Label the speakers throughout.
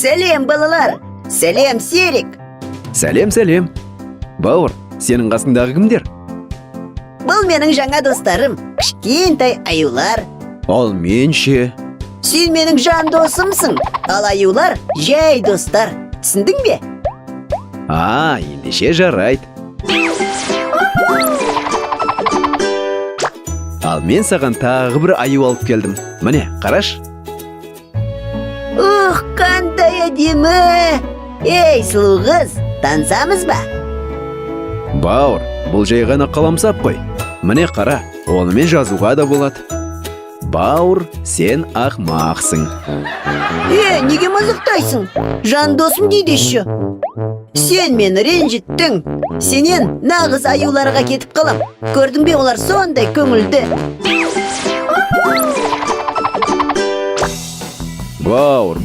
Speaker 1: Сәлем, балалар! Сәлем, Серик!
Speaker 2: Сәлем. Бауыр, сенің қасыңдағы кімдер?
Speaker 1: Бұл менің жаңа достарым, кішкентай аюлар.
Speaker 2: Ал мен ше?
Speaker 1: Сен менің жан досымсың, ал аюлар жай достар. Түсіндің бе?
Speaker 2: Ендеше жарайды. Ал мен саған тағы бір аю алып келдім. Міне, қараш.
Speaker 1: Ух, қандай әдемі! Ей, сұлу қыз, танысамыз ба?
Speaker 2: Бауыр, бұл жай ғана қаламсап қой. Міне қара, онымен жазуға да болады. Бауыр, сен ақмақсың.
Speaker 1: Неге мазақтайсың? Жан досым дейді ше. Сен мені ренжіттің. Сенен нағыз аюларға кетіп қалам. Көрдің бе, олар сондай көңілді.
Speaker 2: Бауыр,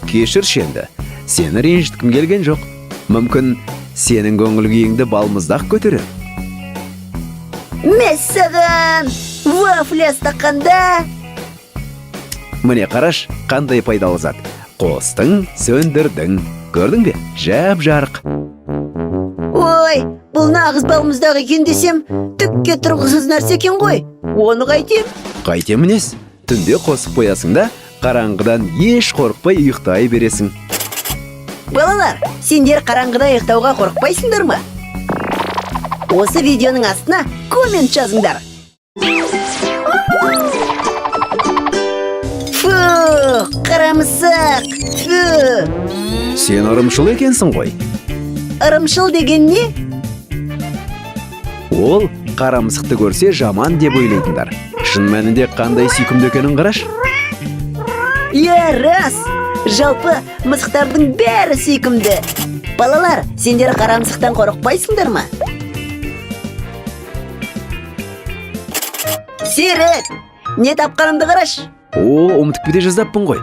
Speaker 2: кешірші енді. Сені ренжіткім келген жоқ. Мүмкін сенің көңіл күйіңді балмұздақ көтерер.
Speaker 1: Мәссаған! Вафля стақанда!
Speaker 2: Міне қараш, қандай пайдалы зат. Қостың, сөндірдің. Көрдің бе? Жап-жарық.
Speaker 1: Ой, бұл нағыз балмұздақ екен десем, түкке тұрғысыз нәрсе екен ғой. Оны қайтем?
Speaker 2: Қайтемінес? Түнде қосып қоясың да, қараңғыдан еш қорықпай ұйықтай бересің.
Speaker 1: Балалар, сендер қараңғыда ұйықтауға қорықпайсыңдар ма? Осы видеоның астына коммент жазыңдар. Фу, қара мысық. Фу.
Speaker 2: Сен ырымшыл екенсің ғой.
Speaker 1: Ырымшыл деген не?
Speaker 2: Ол қара мысықты көрсе жаман деп ойлайтындар. Шын мәнінде қандай сүйкімді екенін қараш.
Speaker 1: Рас! Жалпы мысықтардың бәрі сүйкімді. Балалар, сендер қара мысықтан қорықпайсыңдар ма? Серік, не тапқанымды қараш?
Speaker 2: Ұмытып кете жаздаппын ғой.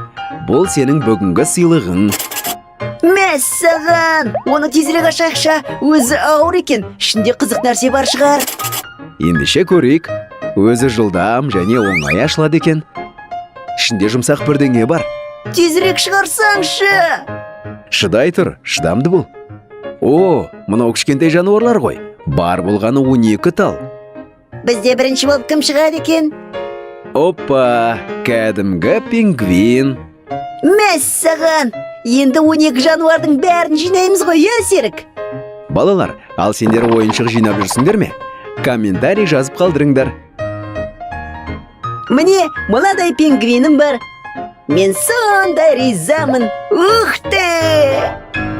Speaker 2: Бұл сенің бүгінгі сыйлығың.
Speaker 1: Мәссаған! Оны тезірек ашайықша, өзі ауыр екен. Ішінде қызық нәрсе бар шығар.
Speaker 2: Ендеше көрейік. Өзі жылдам және оңай ашылады екен. Ішінде жұмсақ бірдеңе бар.
Speaker 1: Тезірек шығарсаңшы.
Speaker 2: Шыдай тұр, шыдамды бұл. Мынау кішкентай жануарлар ғой. Бар болғаны 12 тал.
Speaker 1: Бізде бірінші болып кім шығады екен?
Speaker 2: Опа, кәдімгі пингвин.
Speaker 1: Мәссаған! Енді 12 жануардың бәрін жинаймыз ғой, Серік?
Speaker 2: Балалар, ал сендер ойыншық жинап жүрсіңдер ме? Комментарий жазып қалдырыңдар.
Speaker 1: Міне, мынадай пингвинім бар. Мен сондай ризамын. Ух ты!